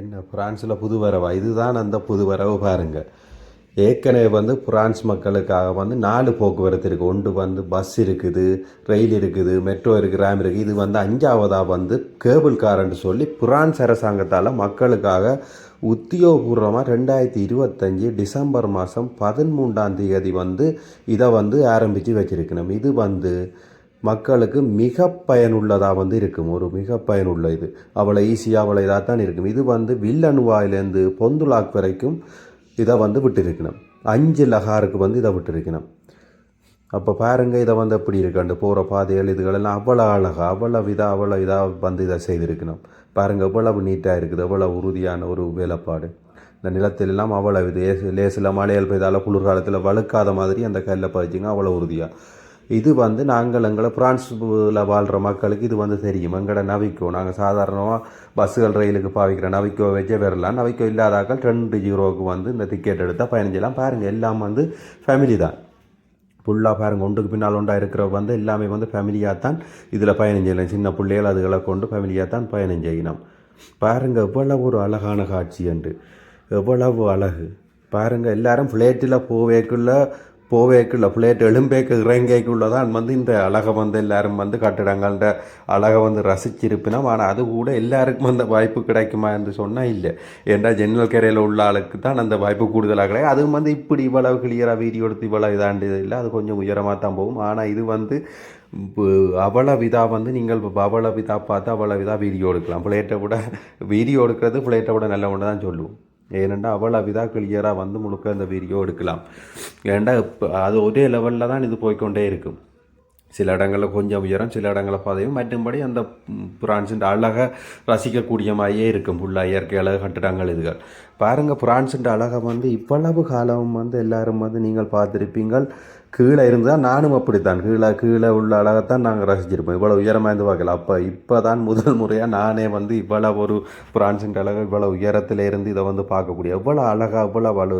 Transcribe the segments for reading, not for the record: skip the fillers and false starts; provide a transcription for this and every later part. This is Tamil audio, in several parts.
என்ன பிரான்ஸில் புது வரவா? இதுதான் அந்த புது வரவு பாருங்கள். ஏற்கனவே பிரான்ஸ் மக்களுக்காக 4 போக்குவரத்து இருக்குது. ஒன்று பஸ் இருக்குது, ரயில் இருக்குது, மெட்ரோ இருக்குது, ரேம் இருக்குது. இது 5ஆவதாக கேபிள் கார்ன்னு சொல்லி பிரான்ஸ் அரசாங்கத்தால் மக்களுக்காக உத்தியோகபூர்வமாக 2025 டிசம்பர் மாதம் 13ஆம் தேதி இதை ஆரம்பித்து வச்சிருக்கணும். இது மக்களுக்கு மிக பயனுள்ளதாக இருக்கும். ஒரு மிக பயனுள்ள இது அவ்வளோ ஈஸியாக அவ்வளோ இதாக தான் இருக்கும். இது வில்லனுவாயிலேருந்து பொந்துலாக் வரைக்கும் இதை விட்டுருக்கணும். 5 லகாருக்கு இதை விட்டுருக்கணும். அப்போ பாருங்கள், இதை எப்படி இருக்காண்டு போகிற பாதைகள் இதுகளெல்லாம் அவ்வளோ அழகாக அவ்வளோ இதாக இதை செய்திருக்கணும். பாருங்கள் எவ்வளவு நீட்டாக இருக்குது, எவ்வளோ உறுதியான ஒரு வேலைப்பாடு. இந்த நிலத்திலெல்லாம் அவ்வளோ இது லேசில் மழையல் பெய்தால் குளிர்காலத்தில் வழுக்காத மாதிரி அந்த கல்லை பதிச்சிங்க அவ்வளோ உறுதியாக. இது நாங்கள் எங்களை பிரான்ஸில் வாழ்கிற மக்களுக்கு இது தெரியும். எங்களோட நவிக்கோ நாங்கள் சாதாரணமாக பஸ்ஸுகள் ரயிலுக்கு பாவிக்கிற நவிக்கோ வச்சே வரலாம். நவிக்கோ இல்லாதாக்கள் 2 யூரோவுக்கு இந்த டிக்கெட் எடுத்தால் பயணிச்சலாம். பாருங்கள் எல்லாம் ஃபேமிலி தான் ஃபுல்லாக. பாருங்கள் ஒன்றுக்கு பின்னால் ஒன்றா இருக்கிற எல்லாமே ஃபேமிலியாக தான் இதில் பயணம் செய்யலாம். சின்ன பிள்ளைகள் அதுகளை கொண்டு ஃபேமிலியாக தான் பயணம் செய்யணும். பாருங்கள் எவ்வளவு ஒரு அழகான காட்சி என்று, எவ்வளவு அழகு பாருங்கள். எல்லாரும் ஃப்ளைட்டில் போவேக்குள்ள ஃப்ளைட் எழும்பேக்கு இறங்கைக்குள்ள தான் இந்த அழகை எல்லாரும் கட்டிடங்கள்ன்ற அழகை ரசிச்சிருப்பினோம். ஆனால் அது கூட எல்லாருக்கும் அந்த வாய்ப்பு கிடைக்குமா என்று சொன்னால் இல்லை. ஏன்னா ஜன்னல் கரையில் உள்ள ஆளுக்கு தான் அந்த வாய்ப்பு கூடுதலாக கிடையாது. அதுவும் இப்படி இவ்வளவு கிளியராக வீடியோ எடுத்து இவ்வளவு இதாண்டது இல்லை. அது கொஞ்சம் உயரமாக தான் போகும். ஆனால் இது அவ்வளவு இதாக நீங்கள் அவ்வளவு இதாக பார்த்து அவ்வளவு இதாக வீடியோ எடுக்கலாம். ஃப்ளைட்டை விட வீடியோ எடுக்கிறது ஃப்ளைட்டை விட நல்ல ஒன்று தான் சொல்லுவோம். ஏனெண்டா அவ்வளோ விதா கிளியராக முழுக்க இந்த வீடியோ எடுக்கலாம். ஏன்டா இப்போ அது ஒரே லெவலில் தான் இது போய்கொண்டே இருக்கும். சில இடங்களில் கொஞ்சம் உயரம், சில இடங்களில் பாதையும், மற்றும்படி அந்த பிரான்ஸின் அழகை ரசிக்கக்கூடிய மாதிரியே இருக்கும். ஃபுல்லாக இயற்கை அழகு கட்டிடங்கள் இதுகள். பாருங்கள் பிரான்ஸின் அழகை இவ்வளவு காலம் எல்லோரும் நீங்கள் பார்த்துருப்பீங்கள். கீழே இருந்தால் நானும் அப்படித்தான் கீழே உள்ள அழகைத்தான் நாங்கள் ரசிச்சிருப்போம். இவ்வளோ உயரமாக இருந்து பார்க்கல. இப்போ தான் முதல் முறையாக நானே இவ்வளோ ஒரு பிரான்ஸின் அழகை இவ்வளோ உயரத்தில் இருந்து இதை பார்க்கக்கூடிய எவ்வளோ அழகாக இவ்வளோ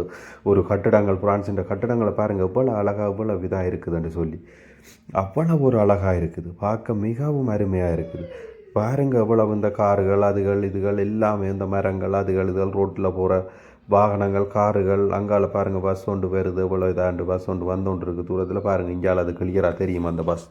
ஒரு கட்டிடங்கள், பிரான்ஸின் கட்டிடங்களை பாருங்கள் எவ்வளோ அழகாக இவ்வளோ இதாக இருக்குதுன்னு சொல்லி அவ்வளோ ஒரு அழகாக இருக்குது. பார்க்க மிகவும் அருமையாக இருக்குது. பாருங்கள் எவ்வளவு இந்த கார்கள் இதுகள் எல்லாமே இந்த மரங்கள் இதுகள் ரோட்டில் போகிற வாகனங்கள், காருகள். அங்கால பாருங்கள் பஸ் ஒன்று வருது, எவ்வளோ இதாண்டு பஸ் ஒன்று வந்தோன்று இருக்குது தூரத்தில். பாருங்கள் இங்கால அது கிளியராக தெரியும் அந்த பஸ்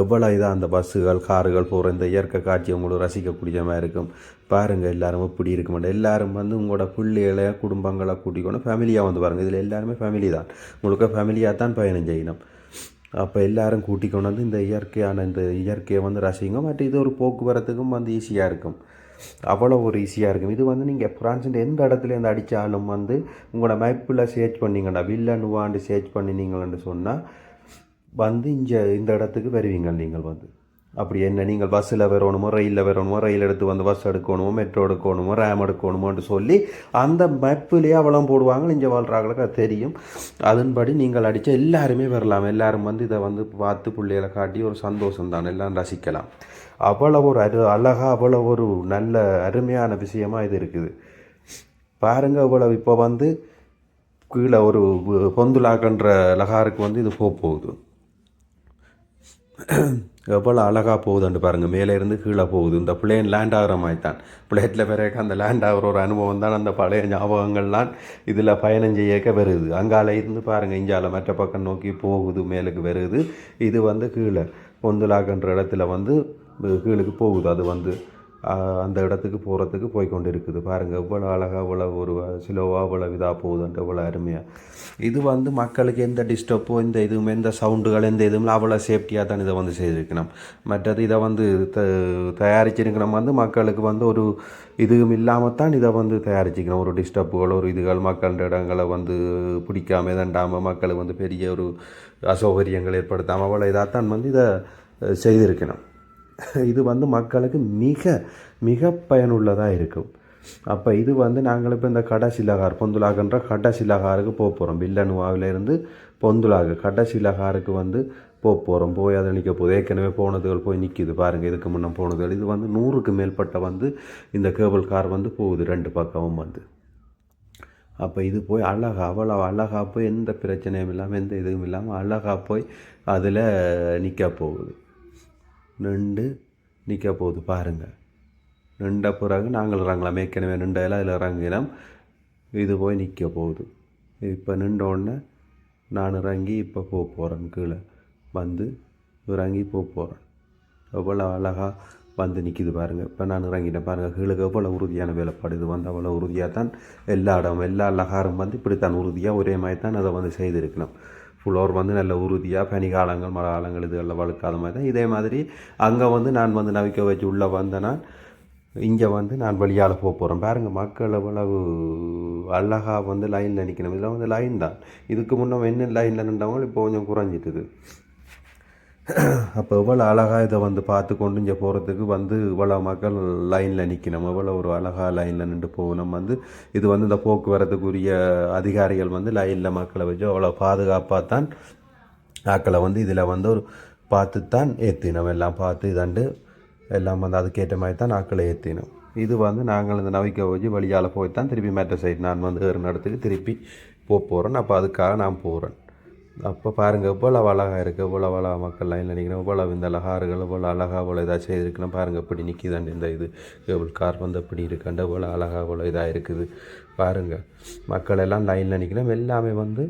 எவ்வளோ இதாக அந்த பஸ்ஸுகள் காருகள் போகிற இந்த இயற்கை காட்சி உங்களுக்கு ரசிக்கக்கூடிய மாதிரி இருக்கும். பாருங்கள் எல்லோரும் இப்படி இருக்க மாட்டேன். எல்லோரும் உங்களோட பிள்ளைகளை குடும்பங்களை கூட்டிக்கொண்டு ஃபேமிலியாக பாருங்கள். இதில் எல்லாருமே ஃபேமிலி தான், முழுக்க ஃபேமிலியாக தான் பயணம் செய்யணும். அப்போ எல்லோரும் கூட்டிக்கொண்டு இந்த இயற்கையை ரசிங்க. மற்ற இது ஒரு போக்குவரத்துக்கும் ஈஸியாக இருக்கும். அவ்வளோ ஒரு ஈஸியாக இருக்கும். இது நீங்கள் ஃப்ரான்ஸின் எந்த இடத்துல இருந்து அடித்தாலும் உங்களோட மேப்பில் சர்ச் பண்ணிங்கன்னா வில்லனுவாண்டு சர்ச் பண்ணினீங்கன்னு சொன்னால் இந்த இடத்துக்கு வருவீங்க. நீங்கள் அப்படி என்ன நீங்கள் பஸ்ஸில் வரணுமோ ரயிலில் வரணுமோ, ரயில் எடுத்து பஸ் எடுக்கணுமோ, மெட்ரோ எடுக்கணுமோ, ரேம் எடுக்கணுமோன்னு சொல்லி அந்த மேப்பிலேயே அவ்வளோ போடுவாங்க. இங்கே வாழ்கிறாங்களுக்கு அது தெரியும். அதன்படி நீங்கள் அடித்தா எல்லாருமே வரலாம். எல்லோரும் இதை பார்த்து பிள்ளைகளை காட்டி ஒரு சந்தோஷம் தான், எல்லாம் ரசிக்கலாம். அவ்வளோ ஒரு அழகாக அவ்வளோ ஒரு நல்ல அருமையான விஷயமாக இது இருக்குது. பாருங்கள் இவ்வளவு இப்போ கீழே ஒரு பொந்துலாக்கன்ற லகாருக்கு இது போகுது. எவ்வளோ அழகாக போகுதுன்ட்டு பாருங்கள். மேலே இருந்து கீழே போகுது. இந்த பிளேன் லேண்ட் ஆகிற மாதிரி தான். பிளேட்டில் பிறகு அந்த லேண்ட் ஆகிற ஒரு அனுபவம் தான். அந்த பழைய ஞாபகங்கள்லாம் இதில் பயணம் செய்யக்க வருது. அங்கால இருந்து பாருங்கள் இஞ்சால மற்ற பக்கம் நோக்கி போகுது, மேலுக்கு வருது. இது கீழே பொந்துலாக்கன்ற இடத்துல கீழுக்கு போகுது. அது அந்த இடத்துக்கு போகிறதுக்கு போய்கொண்டு இருக்குது. பாருங்கள் இவ்வளோ அழகாக இவ்வளோ ஒரு சிலோவாக இவ்வளோ இதாக போகுதுன்ட்டு இவ்வளோ அருமையாக. இது மக்களுக்கு எந்த டிஸ்டர்போ எந்த சவுண்டுகள் எந்த இதுவும் அவ்வளோ சேஃப்டியாக தான் இதை செய்திருக்கணும். மற்றது இதை தயாரிச்சிருக்கணும் மக்களுக்கு ஒரு இதுவும் இல்லாமல் தான் இதை தயாரிச்சிக்கணும். ஒரு டிஸ்டர்புகள் ஒரு இதுகள் மக்கள் இடங்களை பிடிக்காமல் தண்டாமல் மக்களுக்கு பெரிய ஒரு அசௌகரியங்கள் ஏற்படுத்தாமல் அவ்வளோ இதாகத்தான் இதை செய்திருக்கணும். இது மக்களுக்கு மிக மிக பயனுள்ளதாக இருக்கும். அப்போ இது நாங்கள் இப்போ இந்த கடசிலகார் பொந்துலாகன்ற கடசிலகாருக்கு போக போகிறோம். வில்லனுவாவிலேருந்து பொந்துலாக கடசிலகாருக்கு போகிறோம். போய் அதை நிற்க போகுது. ஏற்கனவே போனதுகள் போய் நிற்கிது பாருங்கள். இதுக்கு முன்னே போனதுகள் இது 100க்கு மேற்பட்ட இந்த கேபிள் கார் போகுது 2 பக்கமும் அப்போ இது போய் அழகாக அவ்வளோ அழகாக போய் எந்த பிரச்சனையும் இல்லாமல் எந்த இதுவும் இல்லாமல் அழகாக போய் அதில் நிற்க போகுது. நிற்க போகுது பாருங்கள். நின்ற பிறகு நாங்கள் இறங்கலாம். ஏற்கனவே நின்றையில் அதில் இறங்கினோம். இது போய் நிற்க போகுது. இப்போ நின்றோடனே நான் இறங்கி இப்போ போக போகிறேன். கீழே வந்து இறங்கி போக போகிறேன். எவ்வளோ அழகாக வந்து நிற்கிது பாருங்கள். இப்போ நான் இறங்கிட்டேன் பாருங்கள். கீழே எவ்வளோ உறுதியான வேலைப்பாடு. இது வந்து அவ்வளோ உறுதியாக தான் எல்லா இடமும் எல்லா லகாரும் வந்து இப்படித்தான் உறுதியாக ஒரே மாதிரி தான் அதை வந்து செய்திருக்கணும். ஃப்ளோர் வந்து நல்ல உறுதியாக பனிக்காலங்கள் மழை காலங்கள் இதுகளில் வழுக்காத மாதிரி தான். இதே மாதிரி அங்கே வந்து நான் வந்து நவிக்க வச்சு உள்ளே வந்தேன்னா இங்கே வந்து நான் வெளியால் போக போகிறேன். பாருங்கள் மக்கள் எவ்வளவு அழகாக வந்து லைனில் நிற்கணும். இதில் வந்து லைன் தான். இதுக்கு முன்னே என்ன லைனில் நின்றவங்க இப்போ கொஞ்சம் குறைஞ்சிட்டுது. அப்போ இவ்வளோ அழகாக இதை வந்து பார்த்து கொண்டு இங்கே போகிறதுக்கு வந்து இவ்வளோ மக்கள் லைனில் நிற்கணும். இவ்வளோ ஒரு அழகாக லைனில் நின்று போகணும். வந்து இது வந்து இந்த போக்குவரத்துக்குரிய அதிகாரிகள் வந்து லைனில் மக்களை வச்சு அவ்வளோ பாதுகாப்பாக தான் ஆக்களை வந்து இதில் வந்து ஒரு பார்த்து தான் ஏற்றினோம். எல்லாம் பார்த்து இதாண்டு எல்லாம் வந்து அதுக்கேற்ற மாதிரி தான் ஆக்களை ஏற்றினோம். இது வந்து நாங்கள் இந்த நவிக்க வச்சு வழியால் போய் தான் திருப்பி மேட்ட சைடு நான் வந்து ஏறு இடத்துக்கு திருப்பி போகிறேன். அப்போ அதுக்காக நான் போகிறேன். அப்போ பாருங்கள் எவ்வளோ அழகாக இருக்குது. எவ்வளோ அழகாக மக்கள் லைனில் நிற்கணும். எவ்வளோ இந்த அழகாறுகள் எவ்வளோ அழகாக அவ்வளோ இதாக செய்திருக்கணும். பாருங்கள் இப்படி நிற்கிதாண்டு இந்த இது கேபிள் கார் வந்து இப்படி இருக்காண்டு எவ்வளோ அழகாக அவ்வளோ இதாக இருக்குது. பாருங்கள் மக்கள் எல்லாம் லைனில் நிற்கணும். எல்லாமே வந்து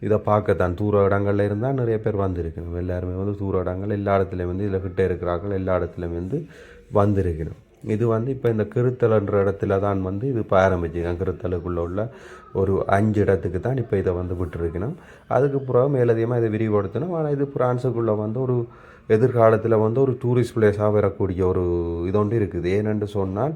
இதை பார்க்கத்தான் தூர இடங்கள்ல இருந்தால் நிறைய பேர் வந்திருக்கணும். எல்லாருமே வந்து தூர இடங்கள் எல்லா இடத்துலையும் வந்து இதில் கிட்டே இருக்கிறார்கள் எல்லா இடத்துலையும் வந்து வந்திருக்கணும். இது வந்து இப்போ இந்த கிருத்தல்ன்ற இடத்துல தான் வந்து இது இப்போ ஆரம்பிச்சிருக்கேன். கிருத்தலுக்குள்ளே உள்ள ஒரு 5 இடத்துக்கு தான் இப்போ இதை வந்து விட்டுருக்கணும். அதுக்கு பிறகு மேலதிகமாக இதை விரிவுபடுத்தணும். ஆனால் இது பிரான்ஸுக்குள்ளே வந்து ஒரு எதிர்காலத்தில் வந்து ஒரு டூரிஸ்ட் பிளேஸாக வரக்கூடிய ஒரு இது ஒன்று இருக்குது. ஏனென்று சொன்னால்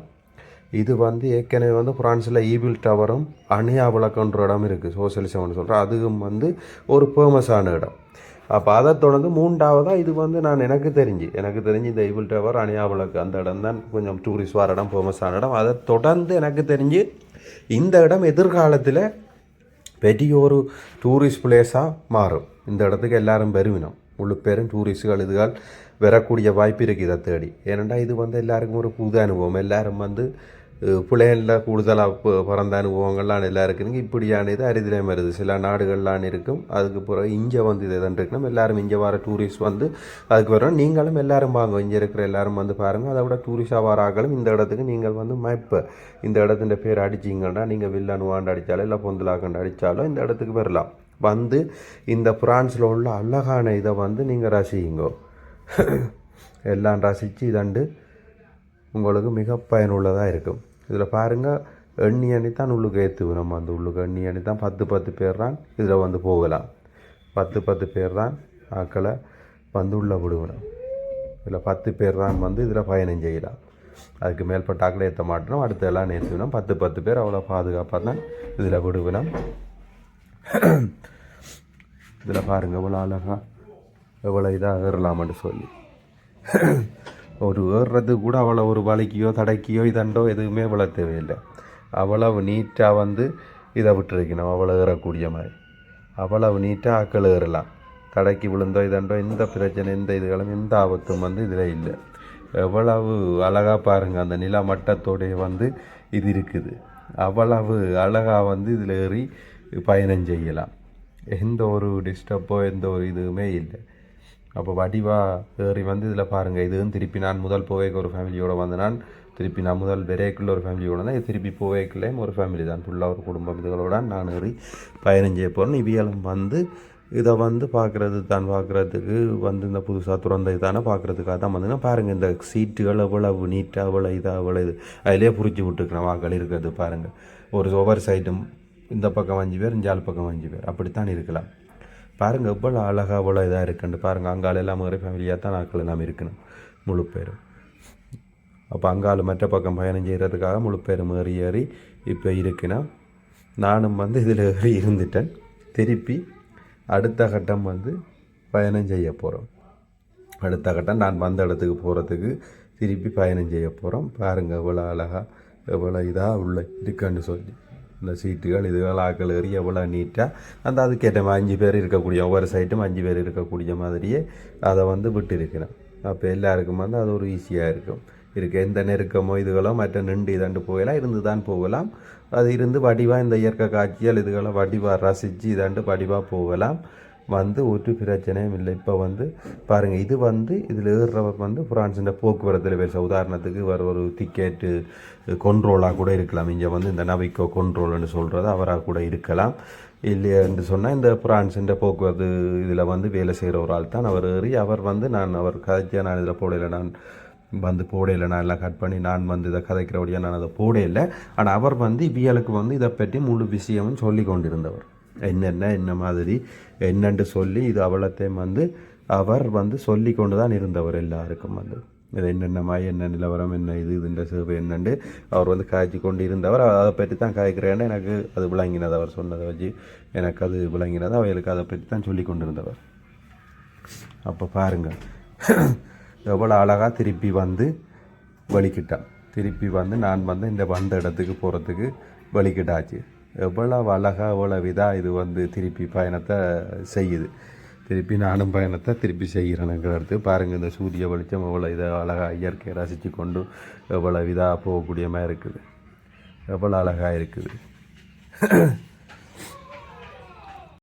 இது வந்து ஏற்கனவே வந்து பிரான்ஸில் ஈபிள் டவரும் அணியா விளக்குன்ற இடம் இருக்குது. சோசியலிசம்னு சொல்கிறேன். அதுவும் வந்து ஒரு ஃபேமஸான இடம். அப்போ அதை தொடர்ந்து 3ஆவதாக இது வந்து எனக்கு தெரிஞ்சு இந்த ஈபிள் டவர் அணியா விளக்கு அந்த இடம் தான் கொஞ்சம் டூரிஸ்ட் வர இடம் ஃபேமஸான இடம். அதை தொடர்ந்து எனக்கு தெரிஞ்சு இந்த இடம் எதிர்காலத்தில் பெரிய ஒரு டூரிஸ்ட் பிளேஸாக மாறும். இந்த இடத்துக்கு எல்லாரும் வருவினோம். முழு பேரும் டூரிஸ்டுகள் இதுகள் வரக்கூடிய வாய்ப்பு இருக்குது இதை தேடி. ஏனெண்டா இது வந்து எல்லாருக்கும் ஒரு புது அனுபவம். எல்லோரும் வந்து பிள்ளைகளில் கூடுதலாக பிறந்த அனுபவங்கள்லாம் எல்லாம் இருக்குதுங்க. இப்படியான இது அரிதிலே வருது. சில நாடுகள்லாம் இருக்கும். அதுக்கு பிறகு இங்கே வந்து இதை தான் இருக்கணும். எல்லோரும் இங்கே வர டூரிஸ்ட் வந்து அதுக்கு வரும். நீங்களும் எல்லோரும் வாங்க. இங்கே இருக்கிற எல்லோரும் வந்து பாருங்கள். அதை விட டூரிஸ்டாக வராங்களும் இந்த இடத்துக்கு நீங்கள் வந்து மேப்பு இந்த இடத்துல பேர் அடிச்சிங்கன்னா நீங்கள் வில்லனுவாண்டு அடித்தாலோ இல்லை பொந்தலாக்கண்டு அடித்தாலோ இந்த இடத்துக்கு வரலாம். வந்து இந்த பிரான்ஸில் உள்ள அழகான இதை வந்து நீங்கள் ரசிங்கோ. எல்லாம் ரசித்து இதண்டு உங்களுக்கு மிக பயனுள்ளதாக இருக்கும். இதில் பாருங்கள் எண்ணி அணி தான் உள்ளுக்கு ஏற்றுவோம். நம்ம அந்த உள்ளுக்கு எண்ணி அணி தான் 10 பேர் தான் இதில் வந்து போகலாம். 10 பேர் தான் ஆக்களை வந்து உள்ளே விடுவோம். இதில் 10 பேர் தான் வந்து இதில் பயணம் செய்யலாம். அதுக்கு மேற்பட்ட ஆக்களை ஏற்ற மாட்டோம். அடுத்த எல்லாம் ஏற்றுவினோம். 10 பேர் அவ்வளோ பாதுகாப்பாக தான் இதில் விடுவினோம். இதில் பாருங்கள் எவ்வளோ அழகாக எவ்வளோ இதாக ஏறலாம்னு சொல்லி ஒரு ஏறுறது கூட அவ்வளோ ஒரு வலிக்கையோ தடைக்கியோ இதண்டோ எதுவுமே இவ்வளோ தேவையில்லை. அவ்வளவு நீட்டாக வந்து இதை விட்டுருக்கணும். அவ்வளோ ஏறக்கூடிய மாதிரி அவ்வளவு நீட்டாக ஆக்கள் ஏறலாம். தடைக்கு விழுந்தோ இதண்டோ எந்த பிரச்சனை எந்த இதுகளும் எந்த ஆபத்தும் வந்து இதில் இல்லை. எவ்வளவு அழகாக பாருங்கள். அந்த நில மட்டத்தோடைய வந்து இது இருக்குது. அவ்வளவு அழகாக வந்து இதில் ஏறி பயணம் செய்யலாம். எந்த ஒரு டிஸ்டர்போ எந்த ஒரு இதுவுமே இல்லை. அப்போ வடிவாக ஏறி வந்து இதில் பாருங்கள். இதுவும் திருப்பி நான் முதல் போவேக்கு ஒரு ஃபேமிலியோடு வந்தேன். திருப்பி நான் முதல் வெரேக்குள்ள ஒரு ஃபேமிலியோடு தான். இது திருப்பி போவேக்குள்ளேயும் ஒரு ஃபேமிலி தான். ஃபுல்லாக ஒரு குடும்பம் இதுகளோட நான் ஏறி பயணம் செய்ய போகிறேன். இவியலும் வந்து இதை வந்து பார்க்குறதுக்கு வந்து இந்த புதுசாக துறந்த இதானே பார்க்குறதுக்காக தான் வந்துங்கன்னா பாருங்கள். இந்த சீட்டுகள் எவ்வளவு நீட்டாக அவ்வளோ இதாக அவ்வளோ இது அதிலே புரிச்சு விட்டுருக்குறேன். வாக்கள் இருக்கிறது பாருங்கள். ஒவ்வொரு சைடும் இந்த பக்கம் 5 பேர் இஞ்சால் பக்கம் 5 பேர் அப்படித்தான் இருக்கலாம். பாருங்கள் எவ்வளோ அழகாக அவ்வளோ இதாக இருக்குன்னு பாருங்கள். அங்கால எல்லாம் ஒரு ஃபேமிலியாக தான் நாட்கள் எல்லாம் இருக்கணும் முழு பேரும். அப்போ அங்கால மற்ற பக்கம் பயணம் செய்கிறதுக்காக முழு பேரும் ஏறி இப்போ இருக்குன்னா நானும் வந்து இதில் ஏறி இருந்துட்டேன். திருப்பி அடுத்த கட்டம் வந்து பயணம் செய்ய போகிறோம். அடுத்த கட்டம் நான் வந்த இடத்துக்கு போகிறதுக்கு திருப்பி பயணம் செய்ய போகிறோம். பாருங்கள் எவ்வளோ அழகாக எவ்வளோ இதாக உள்ள இருக்குன்னு சொல்லி இந்த சீட்டுகள் இதுகள் ஆக்கள் ஏறி எவ்வளோ நீட்டாக அந்த அதுக்கேற்ற 5 பேர் இருக்கக்கூடிய ஒவ்வொரு சைட்டும் 5 பேர் இருக்கக்கூடிய மாதிரியே அதை வந்து விட்டு இருக்கிறேன். அப்போ எல்லாருக்கும் வந்து அது ஒரு ஈஸியாக இருக்கும். எந்த நெருக்கமோ இதுகளோ மற்ற நின்று இதண்டு போகலாம் இருந்து தான் போகலாம். அது இருந்து வடிவாக இந்த இயற்கை காட்சிகள் இதுகளை வடிவாக ரசித்து இதண்டு வடிவாக போகலாம். வந்து ஒரு பிரச்சனையும் இல்லை. இப்போ வந்து பாருங்கள், இது வந்து இதில் ஏறுறவர் வந்து பிரான்ஸின் போக்குவரத்தில் பேச உதாரணத்துக்கு ஒரு டிக்கெட்டு கொண்ட்ரோலாக கூட இருக்கலாம். இங்கே வந்து இந்த நவிக்கோ கொண்ட்ரோல்னு சொல்கிறது அவராக கூட இருக்கலாம். இல்லையா என்று சொன்னால் இந்த பிரான்ஸின் போக்குவரத்து இதில் வந்து வேலை செய்கிற ஒரு ஆள் தான் அவர் ஏறி அவர் வந்து அவர் கதைச்சியாக நான் இதில் போடையில் நான் போடையில் நான் எல்லாம் கட் பண்ணி நான் வந்து இதை கதைக்கிறபடியாக நான் அதை போடையில். ஆனால் அவர் வந்து இவியலுக்கு வந்து இதை பற்றி முழு விஷயமும் சொல்லி கொண்டிருந்தவர். என்ன மாதிரி என்னென்று சொல்லி இது அவ்வளோத்தையும் வந்து அவர் வந்து சொல்லி கொண்டு தான் இருந்தவர் எல்லாருக்கும் வந்து இது என்னென்னமாய் என்ன நிலவரம் என்ன இந்த சேவை என்னென்று அவர் வந்து காய்ச்சி கொண்டு இருந்தவர். அதை பற்றி தான் காய்க்கிறேன்னு எனக்கு அது விளங்கினது. அவர் சொன்னதை வச்சு எனக்கு அது விளங்கினது. அவைகளுக்கு அதை பற்றி தான் சொல்லி கொண்டு இருந்தவர். அப்போ பாருங்கள் எவ்வளோ அழகாக திருப்பி வந்து வலிக்கிட்டான். திருப்பி வந்து நான் வந்து இந்த வந்த இடத்துக்கு போகிறதுக்கு வலிக்கிட்டாச்சு. எவ்வளோ அழகாக எவ்வளோ இதாக இது வந்து திருப்பி பயணத்தை செய்யுது. திருப்பி நானும் பயணத்தை திருப்பி செய்கிறேனுங்கிறது பாருங்கள். இந்த சூரிய வெளிச்சம் எவ்வளோ இதை அழகாக இயற்கையை ரசித்து கொண்டு எவ்வளோ இதாக போகக்கூடிய மாதிரி இருக்குது. எவ்வளோ அழகாக இருக்குது.